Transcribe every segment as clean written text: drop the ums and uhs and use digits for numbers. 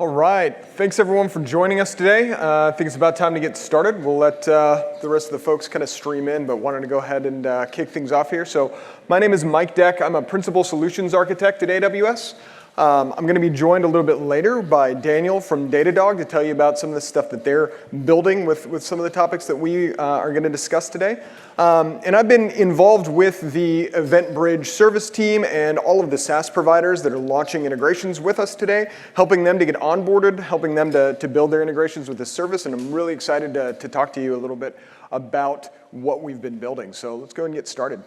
All right, thanks everyone for joining us today. I think it's about time to get started. We'll let the rest of the folks kind of stream in, but wanted to go ahead and kick things off here. So my name is Mike Deck. I'm a Principal Solutions Architect at AWS. I'm going to be joined a little bit later by Daniel from Datadog to tell you about some of the stuff that they're building with some of the topics that we are going to discuss today. And I've been involved with the EventBridge service team and all of the SaaS providers that are launching integrations with us today, helping them to get onboarded, helping them to build their integrations with this service. And I'm really excited to talk to you a little bit about what we've been building. So let's go and get started.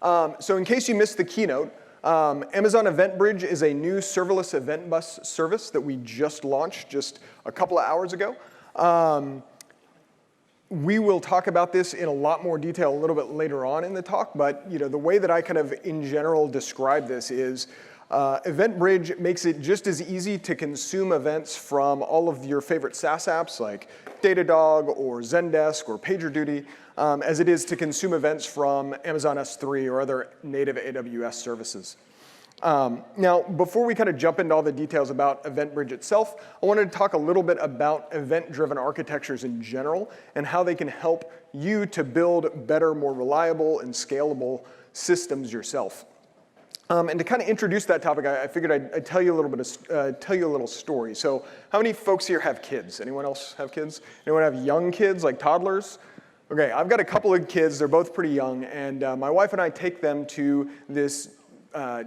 So in case you missed the keynote, Amazon EventBridge is a new serverless event bus service that we just launched just a couple of hours ago. We will talk about this in a lot more detail a little bit later on in the talk, but the way that I kind of in general describe this is EventBridge makes it just as easy to consume events from all of your favorite SaaS apps like Datadog or Zendesk or PagerDuty as it is to consume events from Amazon S3 or other native AWS services. Now, before we kind of jump into all the details about EventBridge itself, I wanted to talk a little bit about event-driven architectures in general and how they can help you to build better, more reliable, and scalable systems yourself. And to kind of introduce that topic, I figured I'd tell you a little bit, tell you a little story. So, how many folks here have kids? Anyone else have kids? Anyone have young kids, like toddlers? Okay, I've got a couple of kids. They're both pretty young, and my wife and I take them to this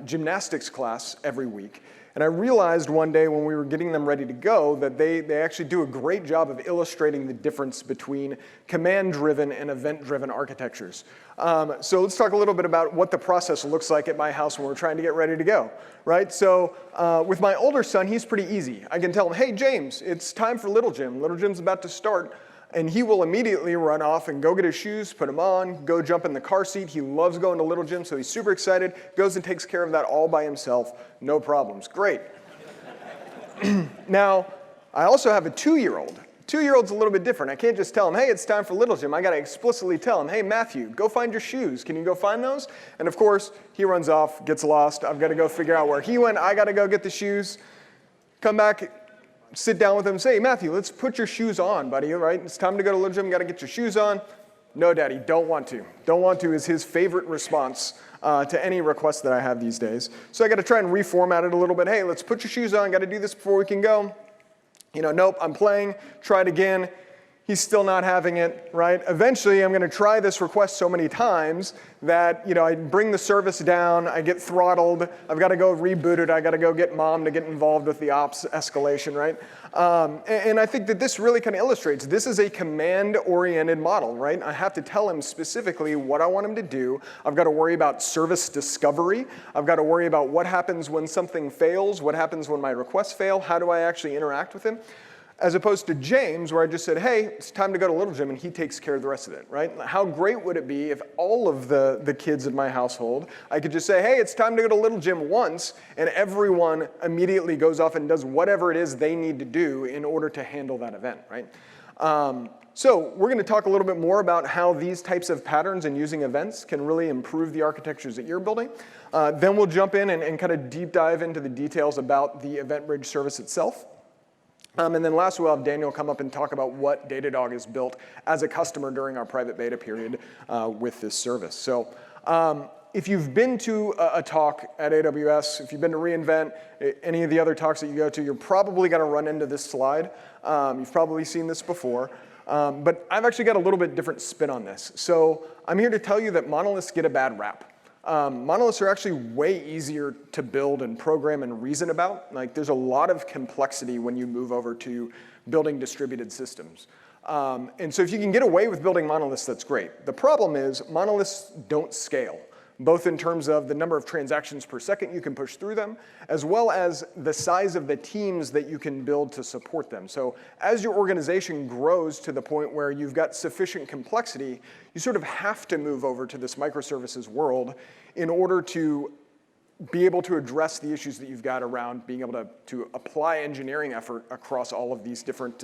gymnastics class every week. And I realized one day when we were getting them ready to go that they actually do a great job of illustrating the difference between command-driven and event-driven architectures. So let's talk a little bit about what the process looks like at my house when we're trying to get ready to go, right? So with my older son, he's pretty easy. I can tell him, hey, James, it's time for Little Gym. Little Gym's about to start. And he will immediately run off and go get his shoes, put them on, go jump in the car seat. He loves going to Little Gym, so he's super excited, goes and takes care of that all by himself, no problems. Great. Now, I also have a 2-year-old. 2-year-old's a little bit different. I can't just tell him, hey, it's time for Little Gym. I got to explicitly tell him, hey, Matthew, go find your shoes. Can you go find those? And of course, he runs off, gets lost. I've got to go figure out where he went. I got to go get the shoes, come back, sit down with him and say, hey, Matthew, let's put your shoes on, buddy, right? It's time to go to Little Gym, you got to get your shoes on. No, Daddy, don't want to. Don't want to is his favorite response to any request that I have these days. So I got to try and reformat it a little bit. Hey, let's put your shoes on, got to do this before we can go. Nope, I'm playing, try it again. He's still not having it, right? Eventually, I'm going to try this request so many times that, I bring the service down, I get throttled, I've got to go reboot it, I got to go get mom to get involved with the ops escalation, right? And I think that this really kind of illustrates, this is a command-oriented model, right? I have to tell him specifically what I want him to do. I've got to worry about service discovery. I've got to worry about what happens when something fails, what happens when my requests fail, how do I actually interact with him? As opposed to James, where I just said, hey, it's time to go to Little Gym, and he takes care of the rest of it, right? How great would it be if all of the kids in my household, I could just say, hey, it's time to go to Little Gym once, and everyone immediately goes off and does whatever it is they need to do in order to handle that event, right? So we're going to talk a little bit more about how these types of patterns and using events can really improve the architectures that you're building. Then we'll jump in and kind of deep dive into the details about the EventBridge service itself. And then last, we'll have Daniel come up and talk about what Datadog has built as a customer during our private beta period with this service. So if you've been to a talk at AWS, if you've been to reInvent, any of the other talks that you go to, you're probably going to run into this slide. You've probably seen this before. But I've actually got a little bit different spin on this. So I'm here to tell you that monoliths get a bad rap. Monoliths are actually way easier to build and program and reason about. Like, there's a lot of complexity when you move over to building distributed systems. And so if you can get away with building monoliths, that's great. The problem is monoliths don't scale, both in terms of the number of transactions per second you can push through them, as well as the size of the teams that you can build to support them. So as your organization grows to the point where you've got sufficient complexity, you sort of have to move over to this microservices world in order to be able to address the issues that you've got around being able to apply engineering effort across all of these different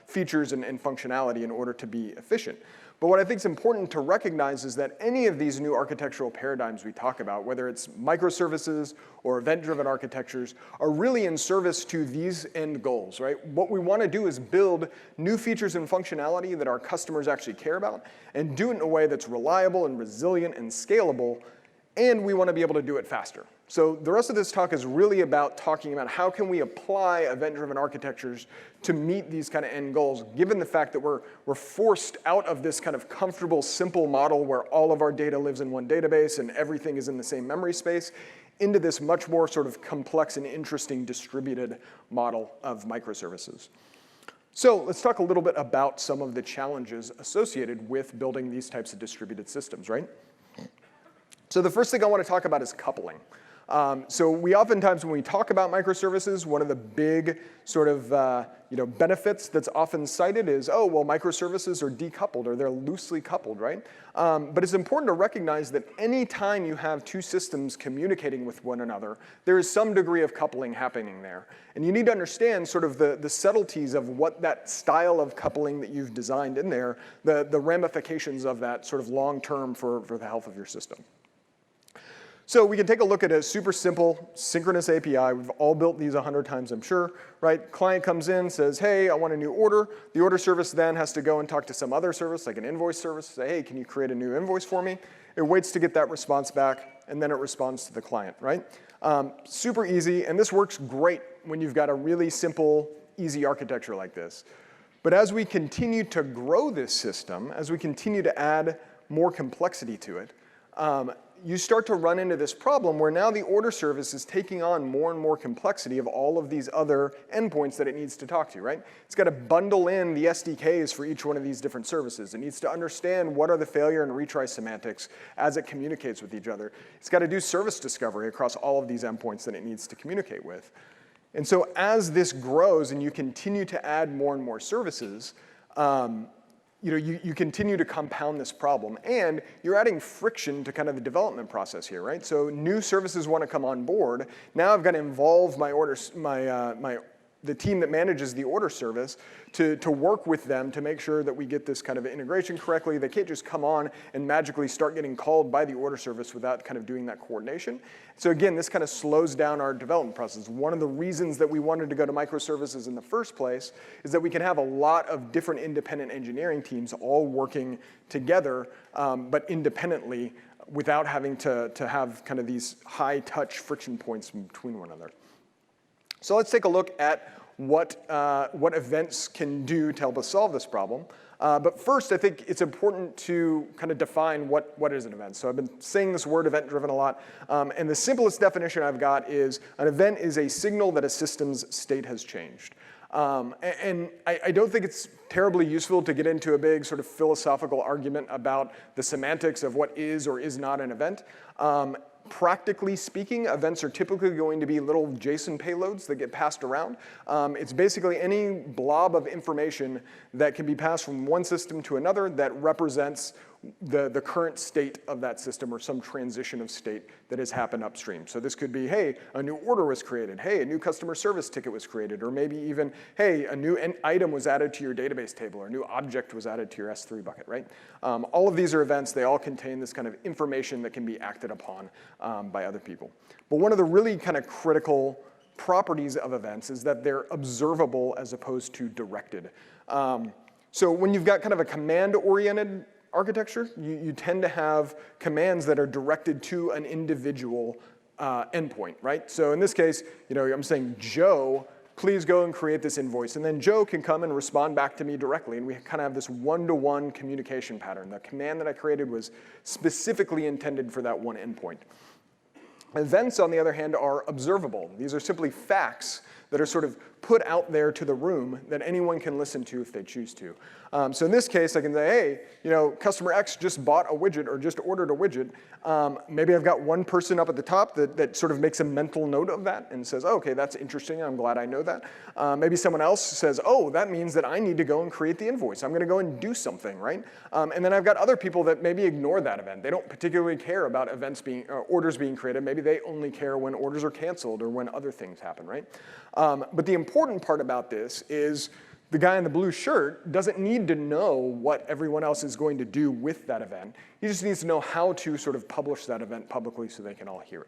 features and functionality in order to be efficient. But what I think is important to recognize is that any of these new architectural paradigms we talk about, whether it's microservices or event-driven architectures, are really in service to these end goals, right? What we want to do is build new features and functionality that our customers actually care about and do it in a way that's reliable and resilient and scalable, and we want to be able to do it faster. So the rest of this talk is really about talking about how can we apply event-driven architectures to meet these kind of end goals, given the fact that we're forced out of this kind of comfortable, simple model where all of our data lives in one database and everything is in the same memory space, into this much more sort of complex and interesting distributed model of microservices. So let's talk a little bit about some of the challenges associated with building these types of distributed systems, right? So the first thing I want to talk about is coupling. So we oftentimes, when we talk about microservices, one of the big sort of benefits that's often cited is, oh, well, microservices are decoupled or they're loosely coupled, right? But it's important to recognize that any time you have two systems communicating with one another, there is some degree of coupling happening there. And you need to understand sort of the subtleties of what that style of coupling that you've designed in there, the ramifications of that sort of long-term for the health of your system. So we can take a look at a super simple synchronous API. We've all built these 100 times, I'm sure, right? Client comes in, says, hey, I want a new order. The order service then has to go and talk to some other service, like an invoice service, say, hey, can you create a new invoice for me? It waits to get that response back, and then it responds to the client, right? Super easy, and this works great when you've got a really simple, easy architecture like this. But as we continue to grow this system, as we continue to add more complexity to it, you start to run into this problem where now the order service is taking on more and more complexity of all of these other endpoints that it needs to talk to, right? It's got to bundle in the SDKs for each one of these different services. It needs to understand what are the failure and retry semantics as it communicates with each other. It's got to do service discovery across all of these endpoints that it needs to communicate with. And so as this grows and you continue to add more and more services, you continue to compound this problem, and you're adding friction to kind of the development process here, right? So new services want to come on board. Now I've got to involve the team that manages the order service to work with them to make sure that we get this kind of integration correctly. They can't just come on and magically start getting called by the order service without kind of doing that coordination. So again, this kind of slows down our development process. One of the reasons that we wanted to go to microservices in the first place is that we can have a lot of different independent engineering teams all working together, but independently without having to have kind of these high-touch friction points between one another. So let's take a look at what events can do to help us solve this problem. But first, I think it's important to kind of define what is an event. So I've been saying this word event-driven a lot. And the simplest definition I've got is an event is a signal that a system's state has changed. And I don't think it's terribly useful to get into a big sort of philosophical argument about the semantics of what is or is not an event. Practically speaking, events are typically going to be little JSON payloads that get passed around. It's basically any blob of information that can be passed from one system to another that represents the current state of that system or some transition of state that has happened upstream. So this could be, hey, a new order was created. Hey, a new customer service ticket was created. Or maybe even, hey, a new item was added to your database table, or a new object was added to your S3 bucket, right? All of these are events. They all contain this kind of information that can be acted upon by other people. But one of the really kind of critical properties of events is that they're observable as opposed to directed. So when you've got kind of a command-oriented architecture, you tend to have commands that are directed to an individual endpoint, right? So in this case, I'm saying, Joe, please go and create this invoice. And then Joe can come and respond back to me directly. And we kind of have this one-to-one communication pattern. The command that I created was specifically intended for that one endpoint. Events, on the other hand, are observable. These are simply facts that are sort of put out there to the room that anyone can listen to if they choose to. So in this case, I can say, hey, customer X just bought a widget or just ordered a widget. Maybe I've got one person up at the top that sort of makes a mental note of that and says, oh, okay, that's interesting. I'm glad I know that. Maybe someone else says, oh, that means that I need to go and create the invoice. I'm going to go and do something, right? And then I've got other people that maybe ignore that event. They don't particularly care about orders being created. Maybe they only care when orders are canceled or when other things happen, right? But the important part about this is the guy in the blue shirt doesn't need to know what everyone else is going to do with that event. He just needs to know how to sort of publish that event publicly so they can all hear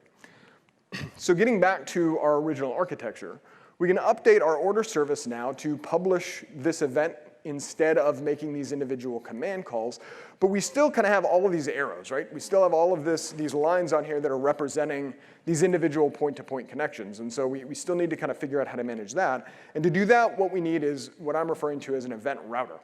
it. So getting back to our original architecture, we can update our order service now to publish this event instead of making these individual command calls. But we still kind of have all of these arrows, right? We still have all of these lines on here that are representing these individual point-to-point connections. And so we still need to kind of figure out how to manage that. And to do that, what we need is what I'm referring to as an event router.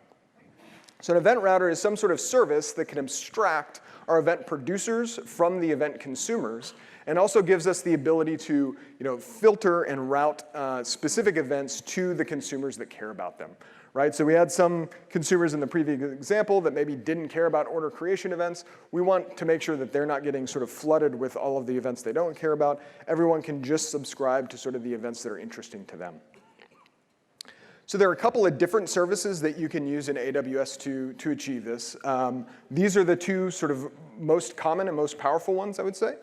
So an event router is some sort of service that can abstract our event producers from the event consumers, and also gives us the ability to filter and route specific events to the consumers that care about them. Right? So we had some consumers in the previous example that maybe didn't care about order creation events. We want to make sure that they're not getting sort of flooded with all of the events they don't care about. Everyone can just subscribe to sort of the events that are interesting to them. So there are a couple of different services that you can use in AWS to achieve this. These are the two sort of most common and most powerful ones, I would say.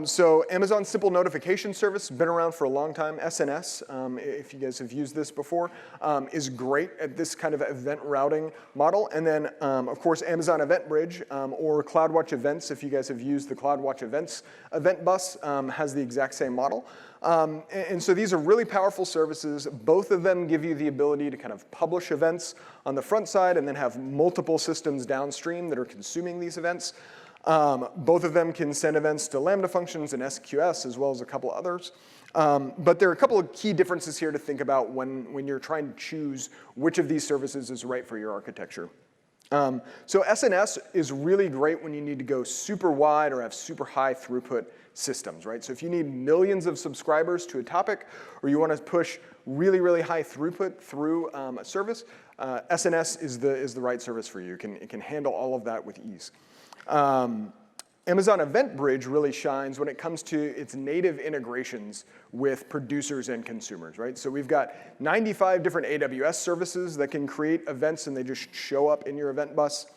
So Amazon Simple Notification Service has been around for a long time. SNS, if you guys have used this before, is great at this kind of event routing model. And then, of course, Amazon EventBridge or CloudWatch Events, if you guys have used the CloudWatch Events event bus, has the exact same model. And so these are really powerful services. Both of them give you the ability to kind of publish events on the front side and then have multiple systems downstream that are consuming these events. Both of them can send events to Lambda functions and SQS, as well as a couple others. But there are a couple of key differences here to think about when you're trying to choose which of these services is right for your architecture. So SNS is really great when you need to go super wide or have super high throughput systems, right? So if you need millions of subscribers to a topic, or you want to push really, really high throughput through a service, SNS is the right service for you. It can handle all of that with ease. Amazon EventBridge really shines when it comes to its native integrations with producers and consumers, right? So we've got 95 different AWS services that can create events and they just show up in your event bus.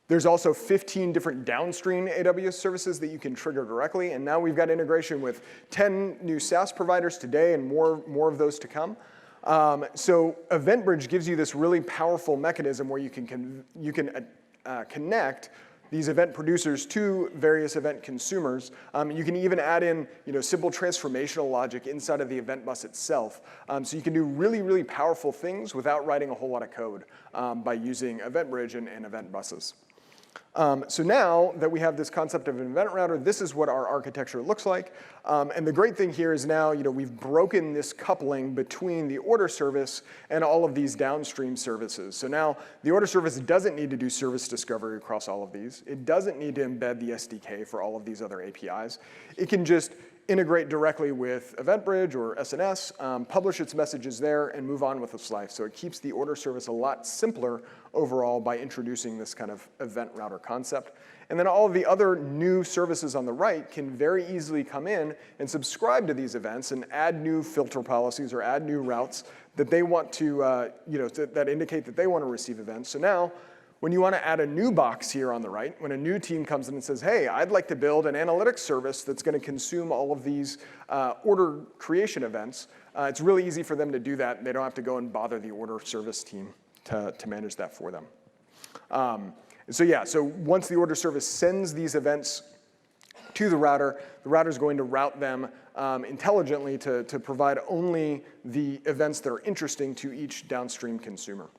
There's also 15 different downstream AWS services that you can trigger directly, and now we've got integration with 10 new SaaS providers today and more of those to come. So EventBridge gives you this really powerful mechanism where you can connect these event producers to various event consumers. You can even add in simple transformational logic inside of the event bus itself. So you can do really, really powerful things without writing a whole lot of code by using EventBridge and event buses. So now that we have this concept of an event router, this is what our architecture looks like. And the great thing here is now we've broken this coupling between the order service and all of these downstream services. So now the order service doesn't need to do service discovery across all of these. It doesn't need to embed the SDK for all of these other APIs. It can just integrate directly with EventBridge or SNS, publish its messages there, and move on with its life. So it keeps the order service a lot simpler overall by introducing this kind of event router concept. And then all of the other new services on the right can very easily come in and subscribe to these events and add new filter policies or add new routes that they want to, that indicate that they want to receive events. So now, when you want to add a new box here on the right, when a new team comes in and says, hey, I'd like to build an analytics service that's going to consume all of these order creation events, it's really easy for them to do that. And they don't have to go and bother the order service team to manage that for them. So once the order service sends these events to the router is going to route them intelligently to provide only the events that are interesting to each downstream consumer.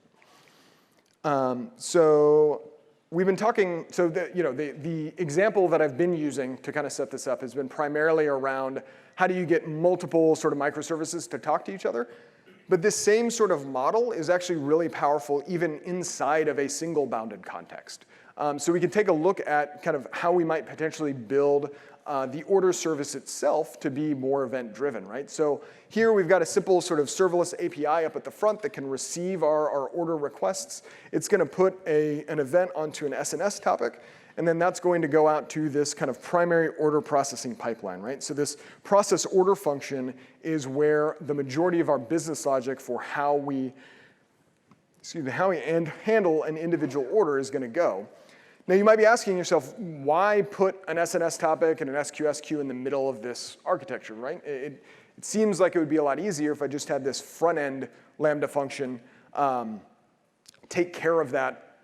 So we've been talking, so the example that I've been using to kind of set this up has been primarily around how do you get multiple sort of microservices to talk to each other. But this same sort of model is actually really powerful even inside of a single bounded context. So we can take a look at kind of how we might potentially build the order service itself to be more event-driven, right? So here we've got a simple sort of serverless API up at the front that can receive our order requests. It's going to put an event onto an SNS topic, and then that's going to go out to this kind of primary order processing pipeline, right? So this process order function is where the majority of our business logic for how we handle an individual order is going to go. Now, you might be asking yourself, why put an SNS topic and an SQS queue in the middle of this architecture, right? It seems like it would be a lot easier if I just had this front-end Lambda function take care of that,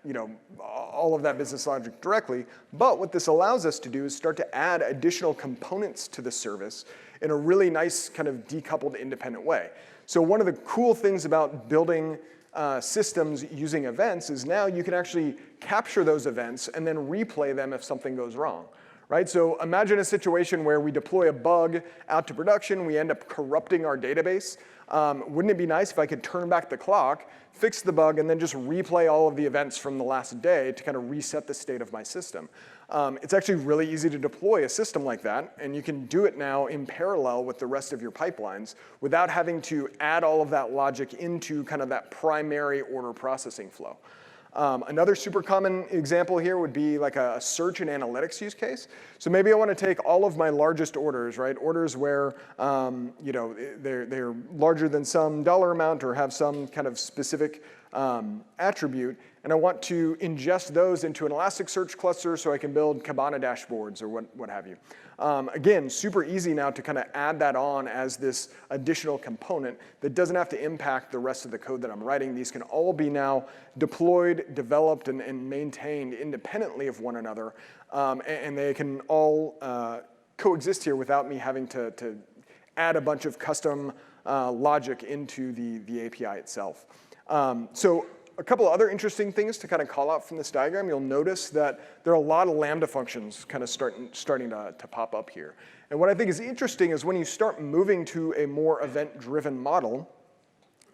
all of that business logic directly. But what this allows us to do is start to add additional components to the service in a really nice kind of decoupled, independent way. So one of the cool things about building systems using events is now you can actually capture those events and then replay them if something goes wrong. Right? So imagine a situation where we deploy a bug out to production, we end up corrupting our database. Wouldn't it be nice if I could turn back the clock, fix the bug, and then just replay all of the events from the last day to kind of reset the state of my system? It's actually really easy to deploy a system like that, and you can do it now in parallel with the rest of your pipelines without having to add all of that logic into kind of that primary order processing flow. Another super common example here would be like a search and analytics use case. So maybe I want to take all of my largest orders, right? Orders where they're larger than some dollar amount or have some kind of specific attribute, and I want to ingest those into an Elasticsearch cluster so I can build Kibana dashboards or what have you. Again, super easy now to kind of add that on as this additional component that doesn't have to impact the rest of the code that I'm writing. These can all be now deployed, developed, and maintained independently of one another, and they can all coexist here without me having to add a bunch of custom logic into the API itself. So a couple of other interesting things to kind of call out from this diagram. You'll notice that there are a lot of Lambda functions kind of starting to pop up here. And what I think is interesting is when you start moving to a more event-driven model,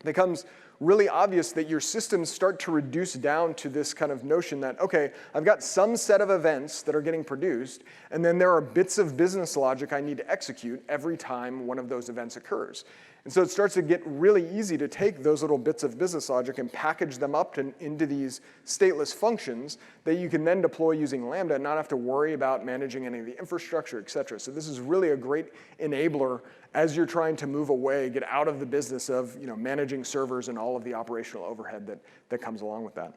it becomes really obvious that your systems start to reduce down to this kind of notion that, okay, I've got some set of events that are getting produced, and then there are bits of business logic I need to execute every time one of those events occurs. And so it starts to get really easy to take those little bits of business logic and package them up into these stateless functions that you can then deploy using Lambda and not have to worry about managing any of the infrastructure, et cetera. So this is really a great enabler as you're trying to move away, get out of the business of managing servers and all of the operational overhead that comes along with that.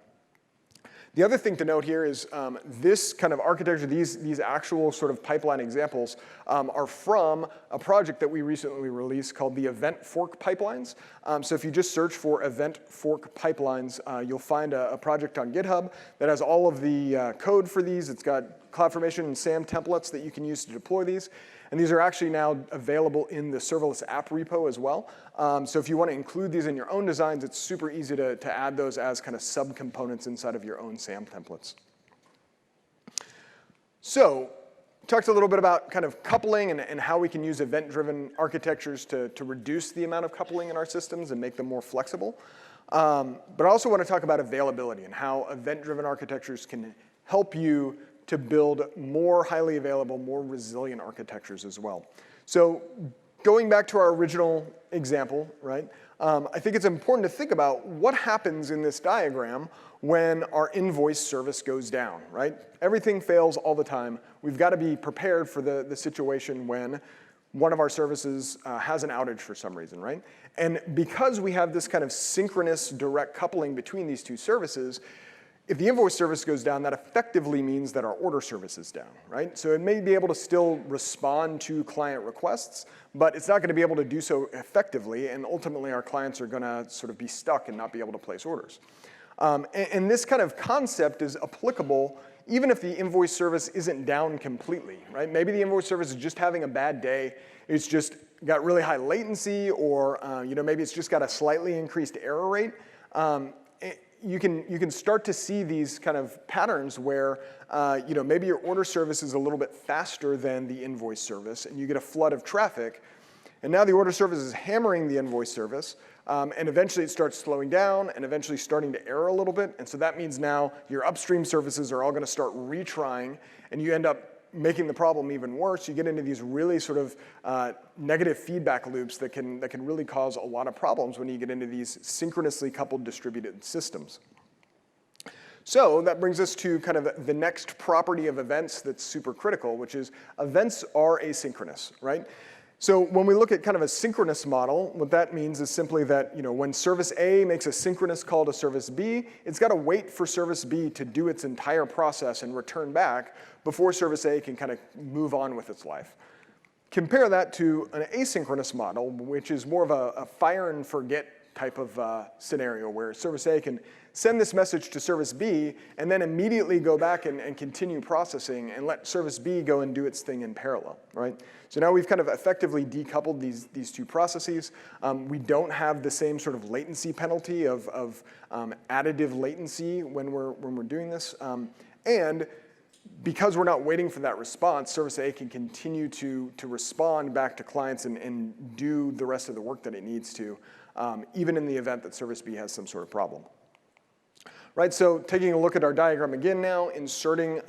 The other thing to note here is this kind of architecture, these actual sort of pipeline examples are from a project that we recently released called the Event Fork Pipelines. So if you just search for Event Fork Pipelines, you'll find a project on GitHub that has all of the code for these. It's got CloudFormation and SAM templates that you can use to deploy these. And these are actually now available in the serverless app repo as well. So if you want to include these in your own designs, it's super easy to add those as kind of subcomponents inside of your own SAM templates. So talked a little bit about kind of coupling and how we can use event-driven architectures to reduce the amount of coupling in our systems and make them more flexible. But I also want to talk about availability and how event-driven architectures can help you to build more highly available, more resilient architectures as well. So going back to our original example, right? I think it's important to think about what happens in this diagram when our invoice service goes down, right? Everything fails all the time. We've got to be prepared for the situation when one of our services has an outage for some reason, right? And because we have this kind of synchronous direct coupling between these two services, if the invoice service goes down, that effectively means that our order service is down, right? So it may be able to still respond to client requests, but it's not going to be able to do so effectively, and ultimately our clients are going to sort of be stuck and not be able to place orders. And this kind of concept is applicable even if the invoice service isn't down completely, right? Maybe the invoice service is just having a bad day. It's just got really high latency, or maybe it's just got a slightly increased error rate. You can start to see these kind of patterns where maybe your order service is a little bit faster than the invoice service, and you get a flood of traffic. And now the order service is hammering the invoice service, and eventually it starts slowing down and eventually starting to error a little bit. And so that means now your upstream services are all going to start retrying, and you end up making the problem even worse. You get into these really sort of negative feedback loops that can really cause a lot of problems when you get into these synchronously coupled distributed systems. So that brings us to kind of the next property of events that's super critical, which is events are asynchronous, right? So when we look at kind of a synchronous model, what that means is simply that when service A makes a synchronous call to service B, it's got to wait for service B to do its entire process and return back before service A can kind of move on with its life. Compare that to an asynchronous model, which is more of a fire and forget type of scenario where service A can send this message to service B and then immediately go back and continue processing and let service B go and do its thing in parallel, right? So now we've kind of effectively decoupled these two processes. We don't have the same sort of latency penalty of additive latency when we're doing this. And because we're not waiting for that response, service A can continue to respond back to clients and do the rest of the work that it needs to, even in the event that service B has some sort of problem. Right, so taking a look at our diagram again now, inserting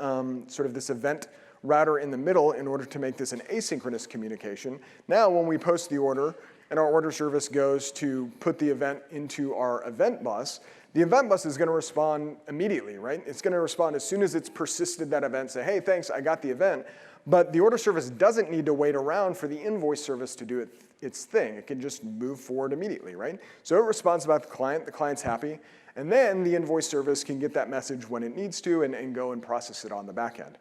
sort of this event router in the middle in order to make this an asynchronous communication. Now when we post the order and our order service goes to put the event into our event bus, the event bus is going to respond immediately, right? It's going to respond as soon as it's persisted that event, say, hey, thanks, I got the event. But the order service doesn't need to wait around for the invoice service to do its thing. It can just move forward immediately, right? So it responds about the client's happy, and then the invoice service can get that message when it needs to and go and process it on the back end.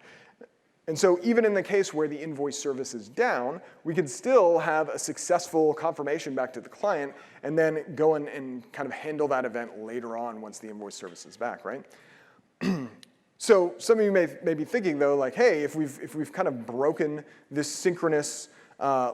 And so even in the case where the invoice service is down, we can still have a successful confirmation back to the client and then go and kind of handle that event later on once the invoice service is back, right? So some of you may be thinking though, like, hey, if we've kind of broken this synchronous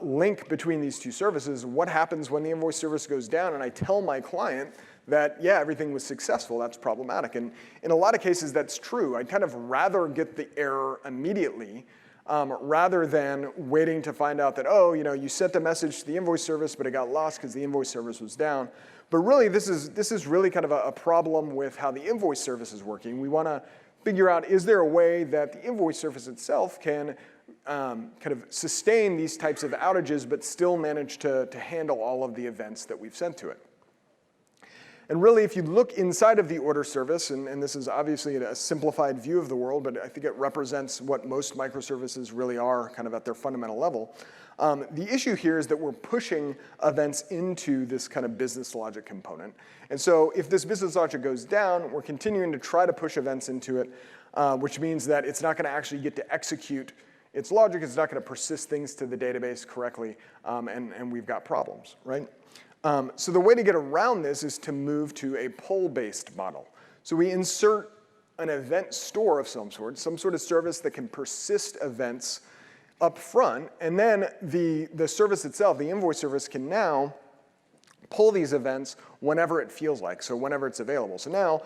link between these two services, what happens when the invoice service goes down and I tell my client that, yeah, everything was successful? That's problematic. And in a lot of cases, that's true. I'd kind of rather get the error immediately rather than waiting to find out that, oh, you sent the message to the invoice service, but it got lost because the invoice service was down. But really, this is really kind of a problem with how the invoice service is working. We want to figure out, is there a way that the invoice service itself can kind of sustain these types of outages, but still manage to handle all of the events that we've sent to it? And really, if you look inside of the order service, and this is obviously a simplified view of the world, but I think it represents what most microservices really are kind of at their fundamental level. The issue here is that we're pushing events into this kind of business logic component. And so if this business logic goes down, we're continuing to try to push events into it, which means that it's not going to actually get to execute its logic. It's not going to persist things to the database correctly, and we've got problems, right? So the way to get around this is to move to a pull-based model. So we insert an event store of some sort of service that can persist events up front, and then the service itself, the invoice service, can now pull these events whenever it feels like, so whenever it's available. So now,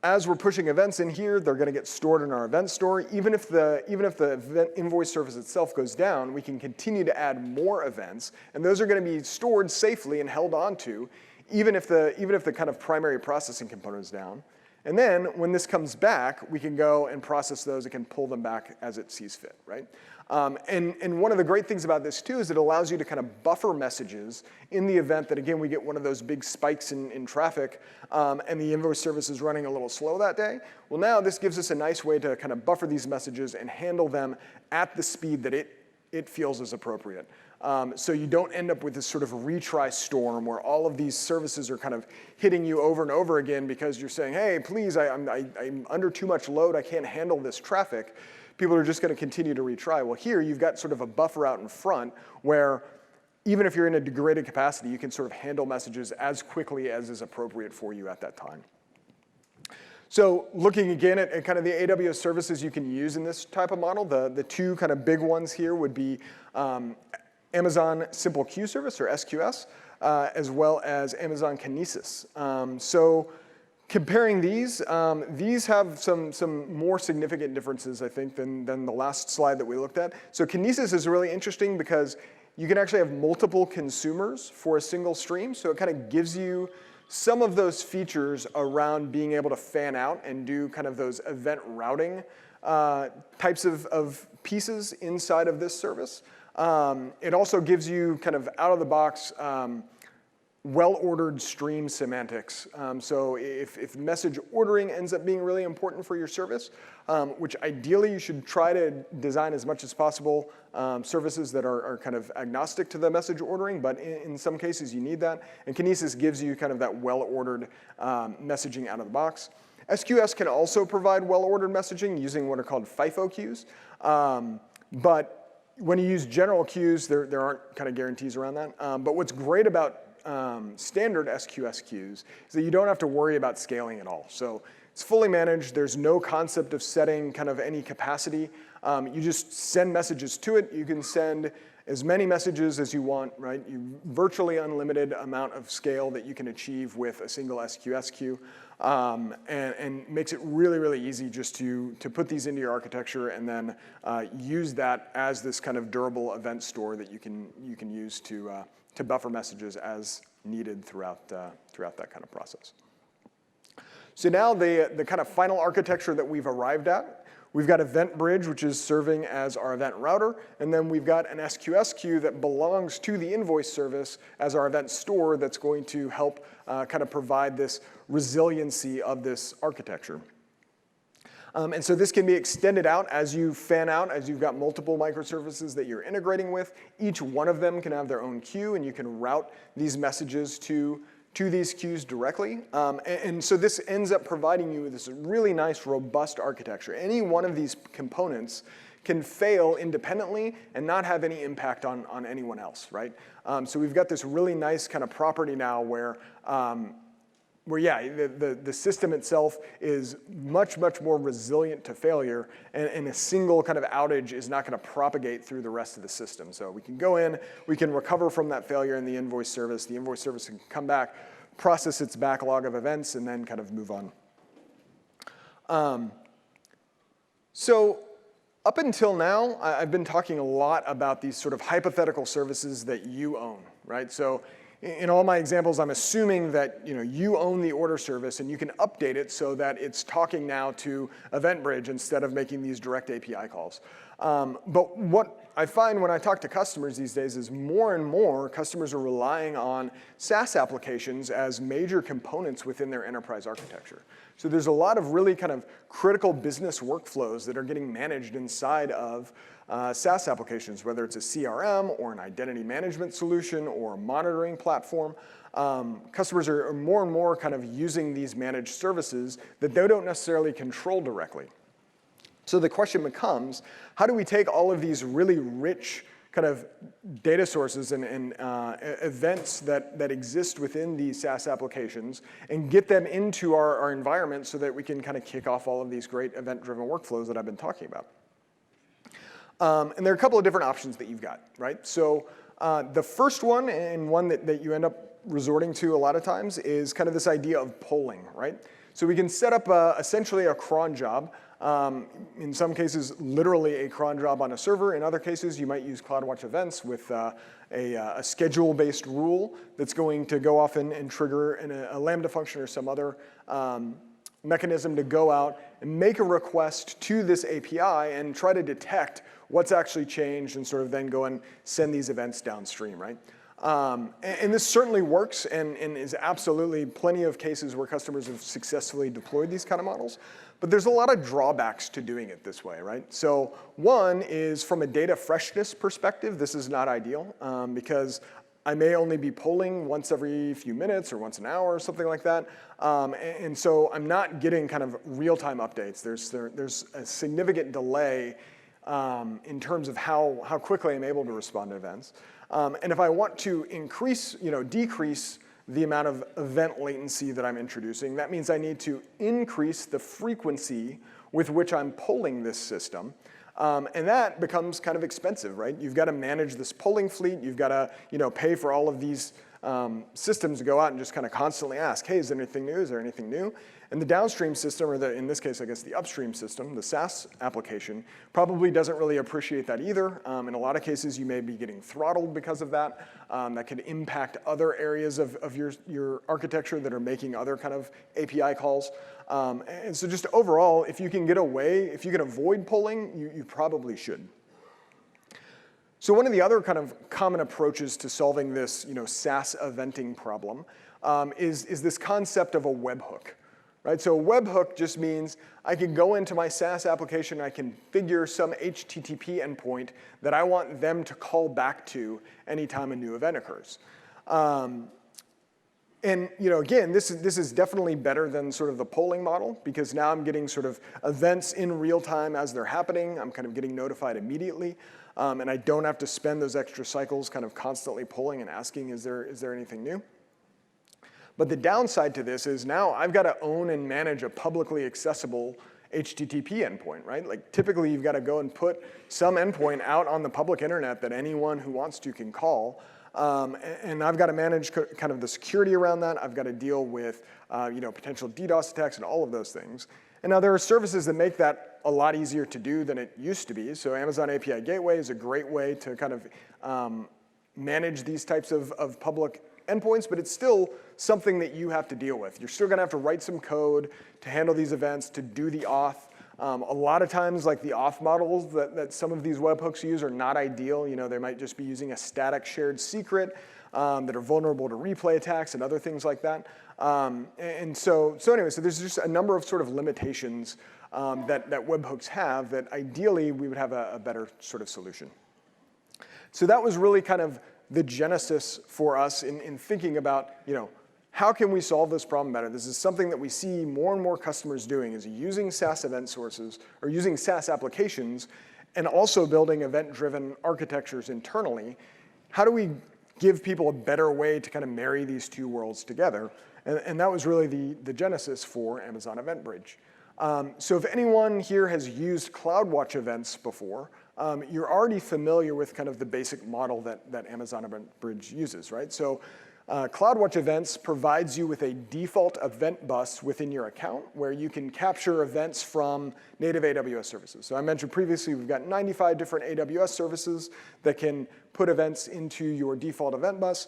as we're pushing events in here, they're going to get stored in our event store. Even if the event invoice service itself goes down, we can continue to add more events, and those are going to be stored safely and held onto, even if the kind of primary processing component is down. And then when this comes back, we can go and process those. It can pull them back as it sees fit, right? And one of the great things about this too is it allows you to kind of buffer messages in the event that, again, we get one of those big spikes in traffic and the invoice service is running a little slow that day. Well, now this gives us a nice way to kind of buffer these messages and handle them at the speed that it feels is appropriate. So you don't end up with this sort of retry storm where all of these services are kind of hitting you over and over again because you're saying, hey, please, I'm under too much load. I can't handle this traffic. People are just going to continue to retry. Well, here you've got sort of a buffer out in front where even if you're in a degraded capacity, you can sort of handle messages as quickly as is appropriate for you at that time. So looking again at kind of the AWS services you can use in this type of model, the two kind of big ones here would be Amazon Simple Queue Service, or SQS, as well as Amazon Kinesis. So comparing these have some more significant differences, I think, than the last slide that we looked at. So Kinesis is really interesting because you can actually have multiple consumers for a single stream. So it kind of gives you some of those features around being able to fan out and do kind of those event routing types of pieces inside of this service. It also gives you kind of out-of-the-box well-ordered stream semantics. So if message ordering ends up being really important for your service, which ideally you should try to design as much as possible services that are kind of agnostic to the message ordering, but in some cases you need that. And Kinesis gives you kind of that well-ordered messaging out of the box. SQS can also provide well-ordered messaging using what are called FIFO queues, but when you use general queues, there aren't kind of guarantees around that. But what's great about standard SQS queues is that you don't have to worry about scaling at all. So it's fully managed. There's no concept of setting kind of any capacity. You just send messages to it. You can send as many messages as you want, right? You virtually unlimited amount of scale that you can achieve with a single SQS queue, and makes it really, really easy just to put these into your architecture and then use that as this kind of durable event store that you can use to buffer messages as needed throughout that kind of process. So now the kind of final architecture that we've arrived at. We've got EventBridge, which is serving as our event router, and then we've got an SQS queue that belongs to the invoice service as our event store that's going to help kind of provide this resiliency of this architecture. And so this can be extended out as you fan out, as you've got multiple microservices that you're integrating with. Each one of them can have their own queue, and you can route these messages to these queues directly. And so this ends up providing you with this really nice, robust architecture. Any one of these components can fail independently and not have any impact on anyone else, right? So we've got this really nice kind of property now where yeah, the system itself is much, much more resilient to failure, and a single kind of outage is not going to propagate through the rest of the system. So we can go in, we can recover from that failure in the invoice service. The invoice service can come back, process its backlog of events, and then kind of move on. So up until now, I've been talking a lot about these sort of hypothetical services that you own, right? So in all my examples, I'm assuming that you own the order service and you can update it so that it's talking now to EventBridge instead of making these direct API calls. But what I find when I talk to customers these days is more and more customers are relying on SaaS applications as major components within their enterprise architecture. So there's a lot of really kind of critical business workflows that are getting managed inside of SaaS applications, whether it's a CRM or an identity management solution or a monitoring platform. Customers are more and more kind of using these managed services that they don't necessarily control directly. So the question becomes, how do we take all of these really rich kind of data sources and events that exist within these SaaS applications and get them into our environment so that we can kind of kick off all of these great event-driven workflows that I've been talking about? And there are a couple of different options that you've got, right? So the first one, and one that you end up resorting to a lot of times, is kind of this idea of polling, right? So we can set up essentially a cron job. In some cases, literally a cron job on a server. In other cases, you might use CloudWatch events with a schedule-based rule that's going to go off and trigger a Lambda function or some other mechanism to go out and make a request to this API and try to detect what's actually changed and sort of then go and send these events downstream, right? And this certainly works and is absolutely plenty of cases where customers have successfully deployed these kind of models. But there's a lot of drawbacks to doing it this way, right? So one is from a data freshness perspective, this is not ideal because I may only be polling once every few minutes or once an hour or something like that. And so I'm not getting kind of real-time updates. There's a significant delay in terms of how quickly I'm able to respond to events. And if I want to decrease the amount of event latency that I'm introducing, that means I need to increase the frequency with which I'm polling this system. And that becomes kind of expensive, right? You've got to manage this polling fleet. You've got to pay for all of these systems to go out and just kind of constantly ask, hey, is there anything new? Is there anything new? And the downstream system, or in this case, I guess the upstream system, the SaaS application, probably doesn't really appreciate that either. In a lot of cases, you may be getting throttled because of that. That could impact other areas of your architecture that are making other kind of API calls. And so just overall, if you can get away, if you can avoid polling, you probably should. So one of the other kind of common approaches to solving this SaaS eventing problem is this concept of a webhook. Right? So a webhook just means I can go into my SaaS application, I can configure some HTTP endpoint that I want them to call back to anytime a new event occurs. And again, this is definitely better than sort of the polling model because now I'm getting sort of events in real time as they're happening. I'm kind of getting notified immediately. and I don't have to spend those extra cycles kind of constantly pulling and asking, is there anything new? But the downside to this is now I've got to own and manage a publicly accessible HTTP endpoint, right? Like typically you've got to go and put some endpoint out on the public internet that anyone who wants to can call. And I've got to manage kind of the security around that. I've got to deal with potential DDoS attacks and all of those things. And now there are services that make that a lot easier to do than it used to be. So Amazon API Gateway is a great way to kind of manage these types of public endpoints, but it's still something that you have to deal with. You're still going to have to write some code to handle these events, to do the auth. A lot of times, like the auth models that some of these webhooks use are not ideal. They might just be using a static shared secret that are vulnerable to replay attacks and other things like that. So there's just a number of sort of limitations that webhooks have that ideally we would have a better sort of solution. So that was really kind of the genesis for us in thinking about, how can we solve this problem better? This is something that we see more and more customers doing, is using SaaS event sources or using SaaS applications and also building event-driven architectures internally. How do we give people a better way to kind of marry these two worlds together? And that was really the genesis for Amazon EventBridge. So if anyone here has used CloudWatch events before, you're already familiar with kind of the basic model that Amazon EventBridge uses, right? So CloudWatch Events provides you with a default event bus within your account where you can capture events from native AWS services. So I mentioned previously we've got 95 different AWS services that can put events into your default event bus.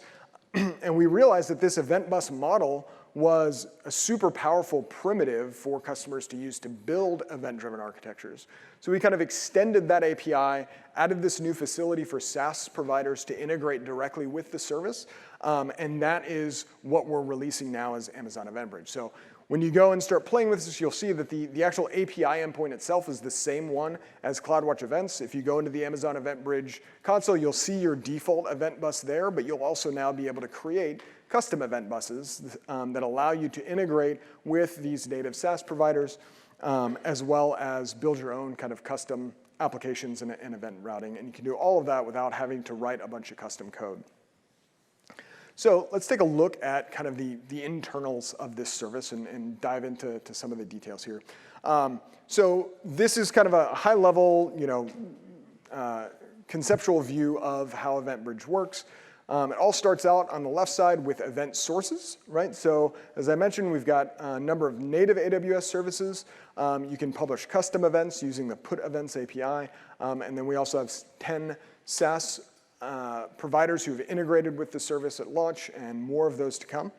And we realized that this event bus model was a super powerful primitive for customers to use to build event-driven architectures. So we kind of extended that API, added this new facility for SaaS providers to integrate directly with the service, and that is what we're releasing now as Amazon EventBridge. So when you go and start playing with this, you'll see that the actual API endpoint itself is the same one as CloudWatch Events. If you go into the Amazon EventBridge console, you'll see your default event bus there, but you'll also now be able to create custom event buses that allow you to integrate with these native SaaS providers, as well as build your own kind of custom applications and event routing. And you can do all of that without having to write a bunch of custom code. So let's take a look at kind of the internals of this service and dive into some of the details here. So this is kind of a high-level, conceptual view of how EventBridge works. It all starts out on the left side with event sources, right? So as I mentioned, we've got a number of native AWS services. You can publish custom events using the Put Events API. And then we also have 10 SaaS providers who've integrated with the service at launch, and more of those to come.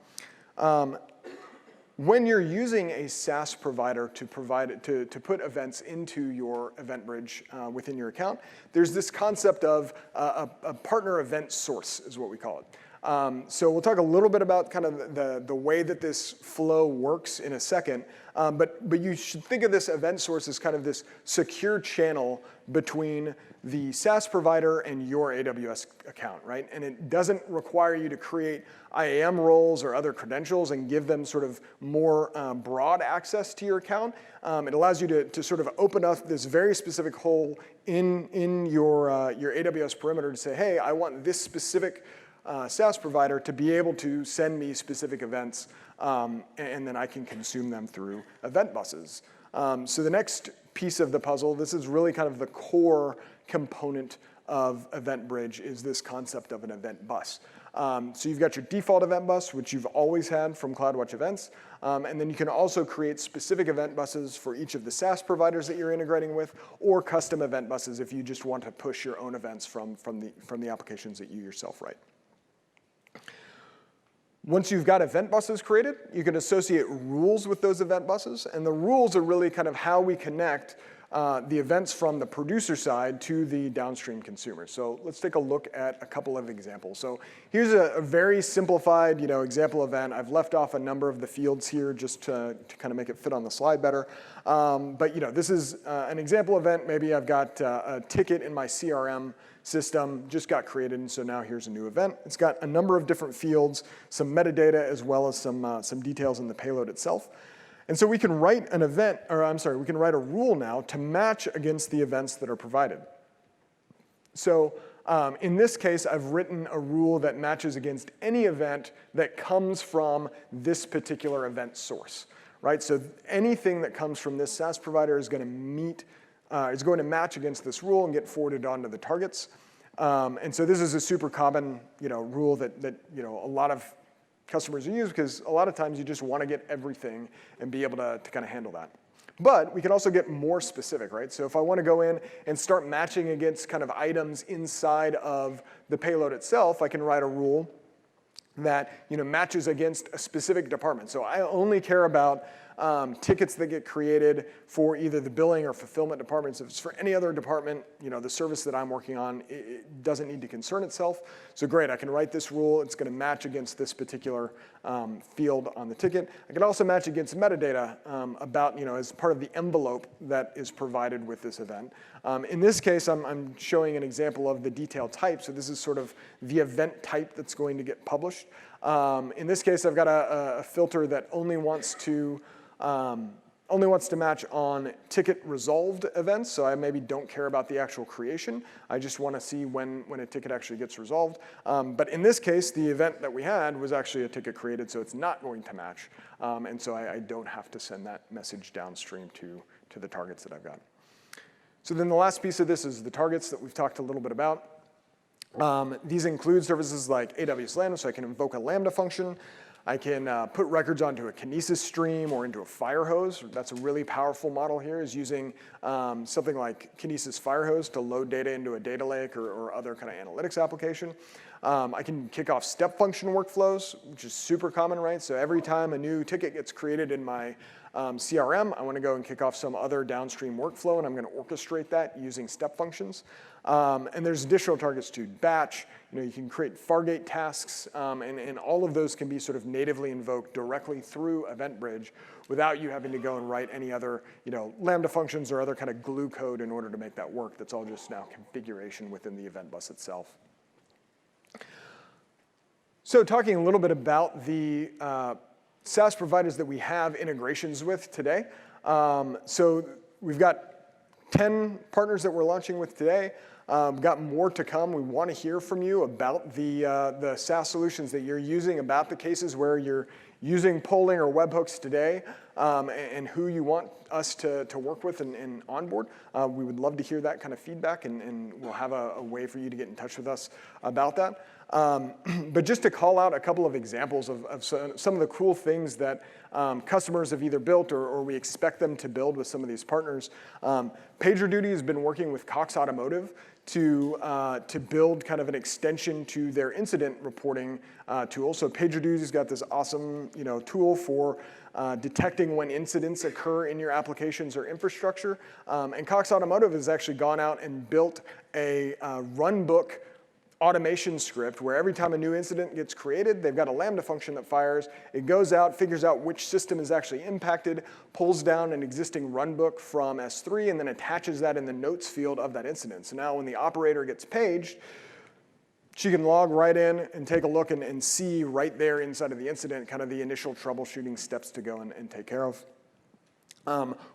When you're using a SaaS provider to put events into your EventBridge within your account, there's this concept of a partner event source is what we call it. So we'll talk a little bit about kind of the way that this flow works in a second, but you should think of this event source as kind of this secure channel between the SaaS provider and your AWS account, right? And it doesn't require you to create IAM roles or other credentials and give them sort of more broad access to your account. It allows you to sort of open up this very specific hole in your AWS perimeter to say, hey, I want this specific SaaS provider to be able to send me specific events, and then I can consume them through event buses. So the next piece of the puzzle, this is really kind of the core component of EventBridge, is this concept of an event bus. So you've got your default event bus, which you've always had from CloudWatch Events, and then you can also create specific event buses for each of the SaaS providers that you're integrating with, or custom event buses if you just want to push your own events from the applications that you yourself write. Once you've got event buses created, you can associate rules with those event buses, and the rules are really kind of how we connect the events from the producer side to the downstream consumer. So let's take a look at a couple of examples. So here's a very simplified example event. I've left off a number of the fields here just to kind of make it fit on the slide better. But this is an example event. Maybe I've got a ticket in my CRM system, just got created, and so now here's a new event. It's got a number of different fields, some metadata, as well as some details in the payload itself. And so we can write we can write a rule now to match against the events that are provided. So in this case, I've written a rule that matches against any event that comes from this particular event source, right? So anything that comes from this SaaS provider is going to match against this rule and get forwarded onto the targets. And so this is a super common, rule that a lot of customers use, because a lot of times you just want to get everything and be able to kind of handle that. But we can also get more specific, right? So if I want to go in and start matching against kind of items inside of the payload itself, I can write a rule that matches against a specific department. So I only care about tickets that get created for either the billing or fulfillment departments. If it's for any other department, the service that I'm working on, it doesn't need to concern itself. So great, I can write this rule. It's going to match against this particular field on the ticket. I can also match against metadata about, as part of the envelope that is provided with this event. In this case, I'm showing an example of the detail type. So this is sort of the event type that's going to get published. In this case, I've got a filter that only wants to match on ticket resolved events, so I maybe don't care about the actual creation. I just want to see when a ticket actually gets resolved. But in this case, the event that we had was actually a ticket created, so it's not going to match. And so I don't have to send that message downstream to the targets that I've got. So then the last piece of this is the targets that we've talked a little bit about. These include services like AWS Lambda, so I can invoke a Lambda function. I can put records onto a Kinesis stream or into a Firehose. That's a really powerful model here, is using something like Kinesis Firehose to load data into a data lake or other kind of analytics application. I can kick off step function workflows, which is super common, right? So every time a new ticket gets created in my CRM, I want to go and kick off some other downstream workflow, and I'm going to orchestrate that using step functions. And there's additional targets to batch. You can create Fargate tasks, and all of those can be sort of natively invoked directly through EventBridge without you having to go and write any other Lambda functions or other kind of glue code in order to make that work. That's all just now configuration within the event bus itself. So talking a little bit about the SaaS providers that we have integrations with today. So we've got 10 partners that we're launching with today. We've got more to come. We want to hear from you about the SaaS solutions that you're using, about the cases where you're using polling or webhooks today, and who you want us to work with and onboard. We would love to hear that kind of feedback, and we'll have a way for you to get in touch with us about that. But just to call out a couple of examples of some of the cool things that customers have either built or we expect them to build with some of these partners. PagerDuty has been working with Cox Automotive to build kind of an extension to their incident reporting tool. So PagerDuty's got this awesome tool for detecting when incidents occur in your applications or infrastructure. And Cox Automotive has actually gone out and built a runbook automation script where every time a new incident gets created, they've got a Lambda function that fires. It goes out, figures out which system is actually impacted, pulls down an existing runbook from S3, and then attaches that in the notes field of that incident. So now when the operator gets paged, she can log right in and take a look and see right there inside of the incident kind of the initial troubleshooting steps to go and take care of.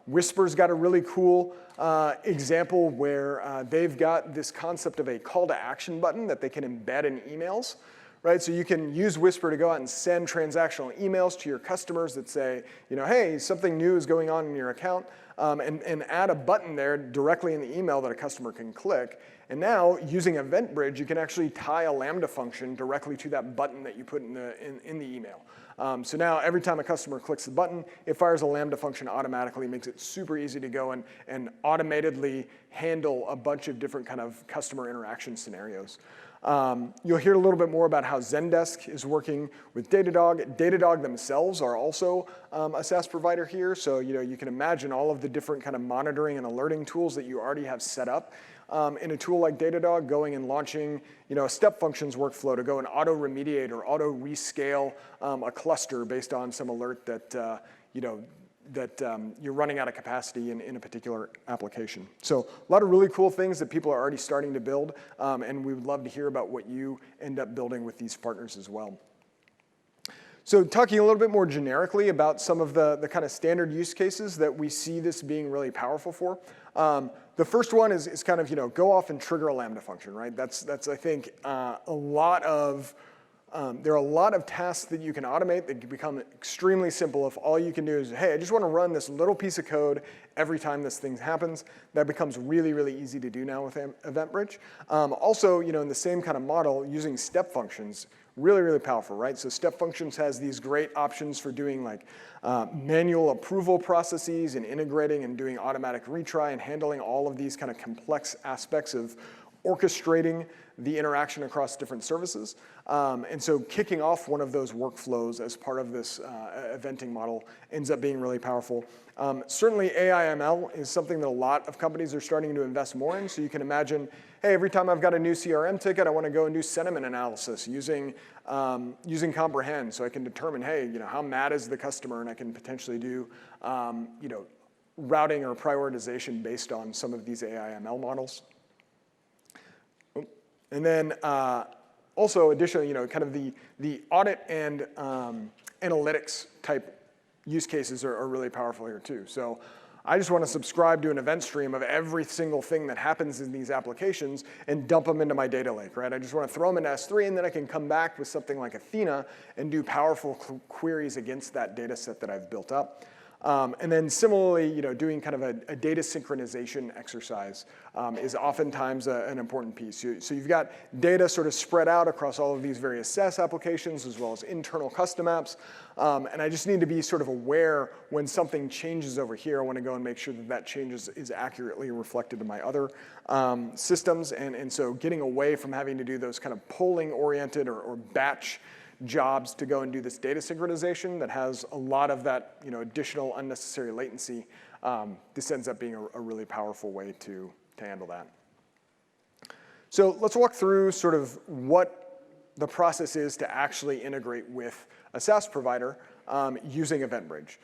Whisper's got a really cool example where they've got this concept of a call to action button that they can embed in emails, right? So you can use Whisper to go out and send transactional emails to your customers that say, hey, something new is going on in your account, and add a button there directly in the email that a customer can click. And now, using EventBridge, you can actually tie a Lambda function directly to that button that you put in the email. So now, every time a customer clicks the button, it fires a Lambda function automatically, makes it super easy to go and automatedly handle a bunch of different kind of customer interaction scenarios. You'll hear a little bit more about how Zendesk is working with Datadog. Datadog themselves are also a SaaS provider here, so you can imagine all of the different kind of monitoring and alerting tools that you already have set up in a tool like Datadog, going and launching a step functions workflow to go and auto remediate or auto rescale a cluster based on some alert that you're running out of capacity in a particular application. So a lot of really cool things that people are already starting to build, and we would love to hear about what you end up building with these partners as well. So talking a little bit more generically about some of the kind of standard use cases that we see this being really powerful for. The first one is kind of, go off and trigger a Lambda function, right? That's I think, there are a lot of tasks that you can automate that can become extremely simple if all you can do is, hey, I just want to run this little piece of code every time this thing happens. That becomes really, really easy to do now with EventBridge. Also, in the same kind of model, using step functions, really, really powerful, right? So step functions has these great options for doing like manual approval processes and integrating and doing automatic retry and handling all of these kind of complex aspects of orchestrating the interaction across different services. And so kicking off one of those workflows as part of this eventing model ends up being really powerful. Certainly AI/ML is something that a lot of companies are starting to invest more in. So you can imagine, hey, every time I've got a new CRM ticket, I want to go and do sentiment analysis using Comprehend, so I can determine, hey, how mad is the customer, and I can potentially do routing or prioritization based on some of these AI/ML models. And then also additionally, kind of the audit and analytics type use cases are really powerful here too. So I just want to subscribe to an event stream of every single thing that happens in these applications and dump them into my data lake, right? I just want to throw them into S3, and then I can come back with something like Athena and do powerful queries against that data set that I've built up. And then similarly, doing kind of a data synchronization exercise is oftentimes an important piece. So you've got data sort of spread out across all of these various SaaS applications as well as internal custom apps. And I just need to be sort of aware when something changes over here. I want to go and make sure that that change is accurately reflected in my other systems. And so getting away from having to do those kind of polling-oriented or batch jobs to go and do this data synchronization that has a lot of that additional unnecessary latency, this ends up being a really powerful way to handle that. So let's walk through sort of what the process is to actually integrate with a SaaS provider using EventBridge.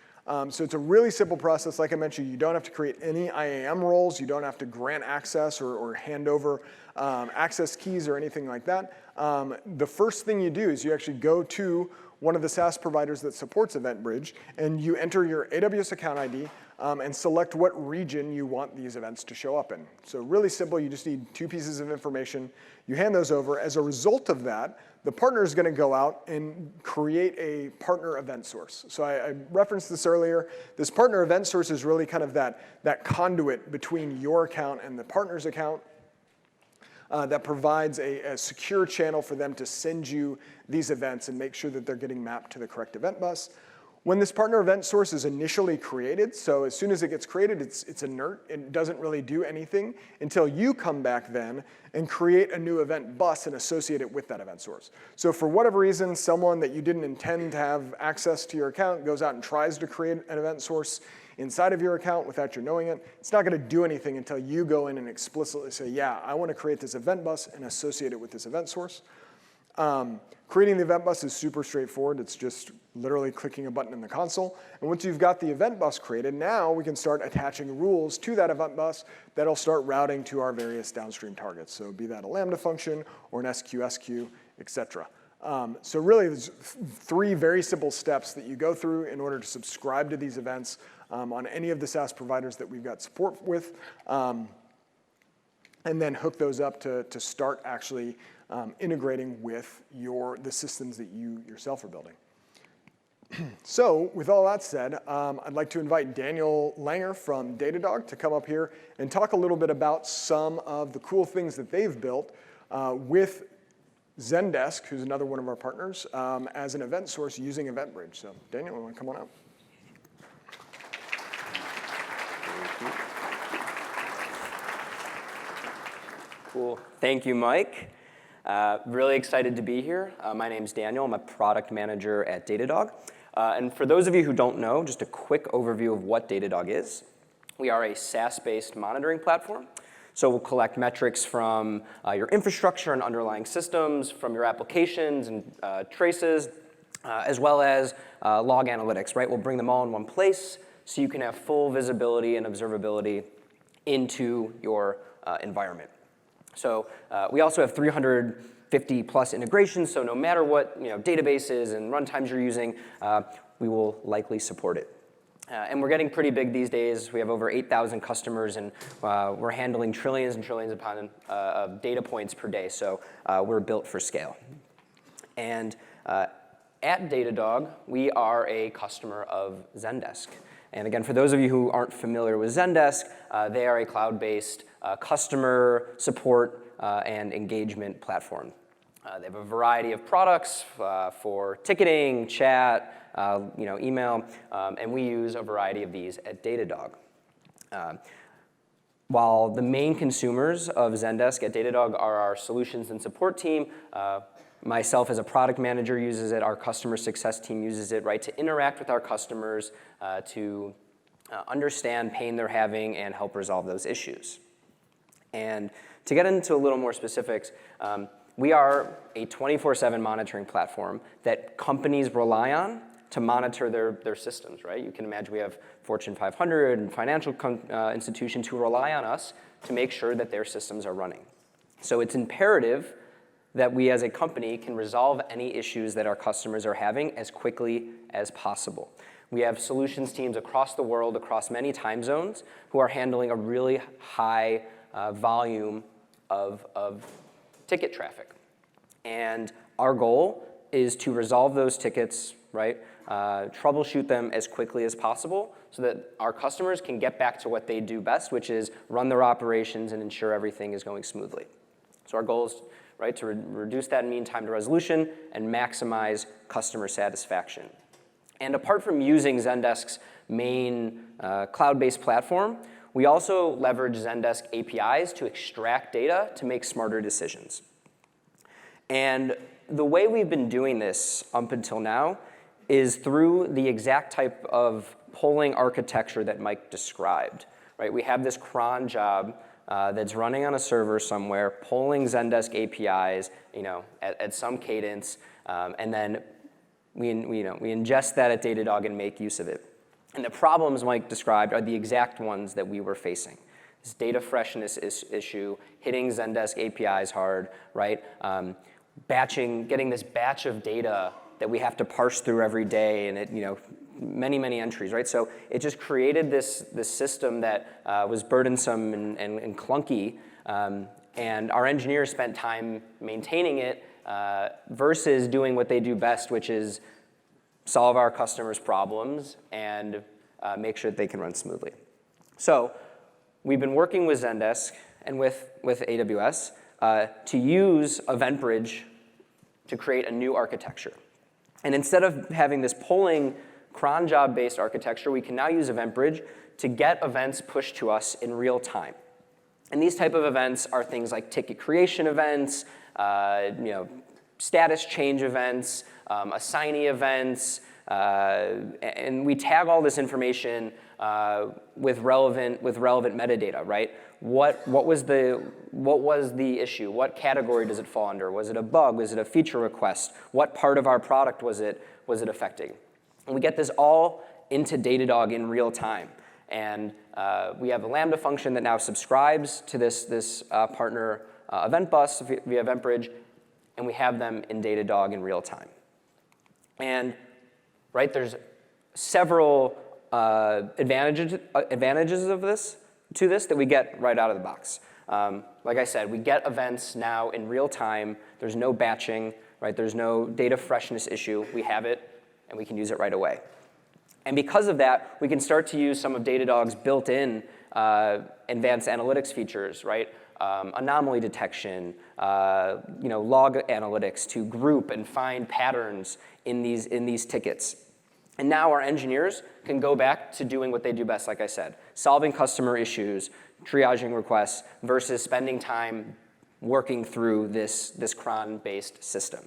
So it's a really simple process. Like I mentioned, you don't have to create any IAM roles. You don't have to grant access or hand over access keys or anything like that. The first thing you do is you actually go to one of the SaaS providers that supports EventBridge, and you enter your AWS account ID and select what region you want these events to show up in. So really simple. You just need 2 pieces of information. You hand those over. As a result of that, the partner is going to go out and create a partner event source. So I referenced this earlier. This partner event source is really kind of that conduit between your account and the partner's account that provides a secure channel for them to send you these events and make sure that they're getting mapped to the correct event bus. When this partner event source is initially created, so as soon as it gets created, it's inert. It doesn't really do anything until you come back then and create a new event bus and associate it with that event source. So for whatever reason, someone that you didn't intend to have access to your account goes out and tries to create an event source inside of your account without you knowing it. It's not going to do anything until you go in and explicitly say, yeah, I want to create this event bus and associate it with this event source. Creating the event bus is super straightforward. It's just literally clicking a button in the console. And once you've got the event bus created, now we can start attaching rules to that event bus that'll start routing to our various downstream targets. So be that a Lambda function or an SQSQ, et cetera. So really, there's 3 very simple steps that you go through in order to subscribe to these events on any of the SaaS providers that we've got support with, and then hook those up to start actually integrating with the systems that you yourself are building. So with all that said, I'd like to invite Daniel Langer from Datadog to come up here and talk a little bit about some of the cool things that they've built with Zendesk, who's another one of our partners, as an event source using EventBridge. So Daniel, you want to come on up? Cool. Thank you, Mike. Really excited to be here. My name's Daniel. I'm a product manager at Datadog. And for those of you who don't know, just a quick overview of what Datadog is. We are a SaaS-based monitoring platform. So we'll collect metrics from your infrastructure and underlying systems, from your applications and traces, as well as log analytics, right? We'll bring them all in one place so you can have full visibility and observability into your environment. So we also have 350 plus integrations, so no matter what databases and runtimes you're using, we will likely support it. And we're getting pretty big these days. We have over 8,000 customers, and we're handling trillions and trillions of data points per day. So we're built for scale. And at Datadog, we are a customer of Zendesk. And again, for those of you who aren't familiar with Zendesk, they are a cloud-based customer support and engagement platform. They have a variety of products for ticketing, chat, email, and we use a variety of these at Datadog. While the main consumers of Zendesk at Datadog are our solutions and support team, myself as a product manager uses it, our customer success team uses it, right, to interact with our customers, to understand pain they're having and help resolve those issues. And to get into a little more specifics, we are a 24/7 monitoring platform that companies rely on to monitor their systems, right? You can imagine we have Fortune 500 and financial institutions who rely on us to make sure that their systems are running. So it's imperative that we as a company can resolve any issues that our customers are having as quickly as possible. We have solutions teams across the world, across many time zones, who are handling a really high volume of ticket traffic. And our goal is to resolve those tickets, right? Troubleshoot them as quickly as possible so that our customers can get back to what they do best, which is run their operations and ensure everything is going smoothly. So our goal is, right, to reduce that mean time to resolution and maximize customer satisfaction. And apart from using Zendesk's main cloud-based platform, we also leverage Zendesk APIs to extract data to make smarter decisions. And the way we've been doing this up until now is through the exact type of polling architecture that Mike described, right? We have this cron job that's running on a server somewhere, polling Zendesk APIs, at some cadence, and then we ingest that at Datadog and make use of it. And the problems Mike described are the exact ones that we were facing. This data freshness issue, hitting Zendesk APIs hard, right? Getting this batch of data that we have to parse through every day, and it, many entries, right? So it just created this system that was burdensome and clunky, and our engineers spent time maintaining it versus doing what they do best, which is solve our customers' problems and make sure that they can run smoothly. So we've been working with Zendesk and with AWS to use EventBridge to create a new architecture. And instead of having this polling cron job-based architecture, we can now use EventBridge to get events pushed to us in real time. And these type of events are things like ticket creation events, status change events, assignee events, and we tag all this information with relevant metadata, right? What was the issue? What category does it fall under? Was it a bug? Was it a feature request? What part of our product was it affecting? And we get this all into Datadog in real time. And we have a Lambda function that now subscribes to this partner event bus via EventBridge, and we have them in Datadog in real time. And right, there's several advantages of this that we get right out of the box. Like I said, we get events now in real time. There's no batching, right? There's no data freshness issue. We have it, and we can use it right away. And because of that, we can start to use some of Datadog's built-in advanced analytics features, right? Anomaly detection, log analytics to group and find patterns in these tickets. And now our engineers can go back to doing what they do best, like I said, solving customer issues, triaging requests, versus spending time working through this cron-based system.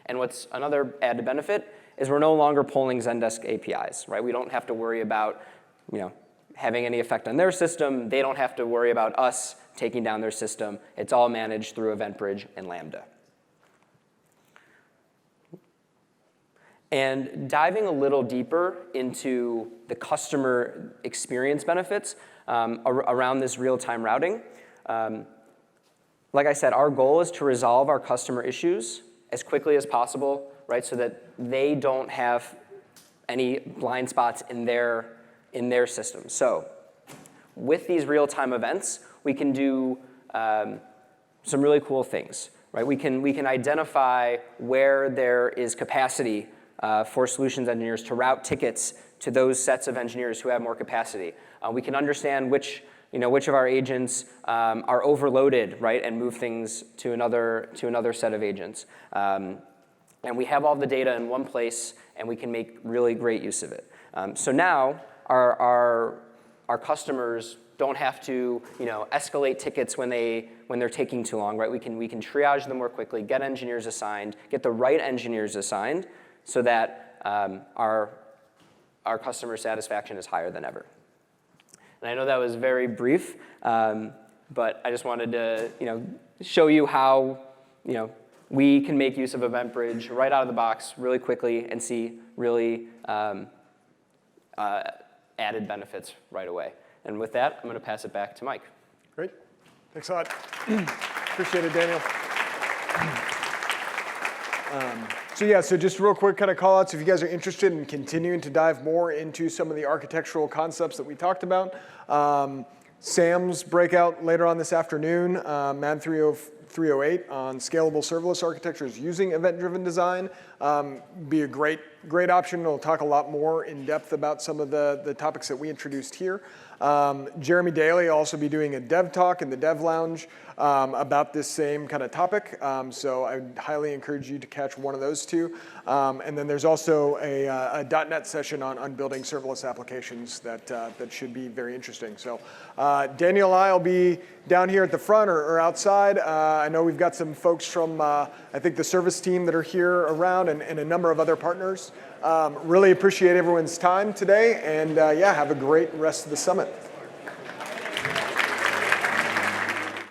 And what's another added benefit is we're no longer polling Zendesk APIs, right? We don't have to worry about, having any effect on their system. They don't have to worry about us taking down their system. It's all managed through EventBridge and Lambda. And diving a little deeper into the customer experience benefits around this real-time routing, like I said, our goal is to resolve our customer issues as quickly as possible, right, so that they don't have any blind spots in their system. So with these real-time events, we can do some really cool things. Right? We can identify where there is capacity for solutions engineers to route tickets to those sets of engineers who have more capacity. We can understand which of our agents are overloaded, right, and move things to another set of agents. And we have all the data in one place, and we can make really great use of it. So now our customers don't have to escalate tickets when they're taking too long, right? We can triage them more quickly, get engineers assigned, get the right engineers assigned, so that our customer satisfaction is higher than ever. And I know that was very brief, but I just wanted to show you how we can make use of EventBridge right out of the box really quickly and see really added benefits right away. And with that, I'm going to pass it back to Mike. Great. Thanks a lot. Appreciate it, Daniel. So just real quick kind of call outs if you guys are interested in continuing to dive more into some of the architectural concepts that we talked about. Sam's breakout later on this afternoon, MAD205 on scalable serverless architectures using event-driven design. Be a great option. We'll talk a lot more in depth about some of the topics that we introduced here. Jeremy Daly will also be doing a dev talk in the dev lounge about this same kind of topic. So I would highly encourage you to catch one of those two. And then there's also a .NET session on building serverless applications that should be very interesting. So Daniel and I will be down here at the front or outside. I know we've got some folks from, I think, the service team that are here around and a number of other partners. Really appreciate everyone's time today, and have a great rest of the summit.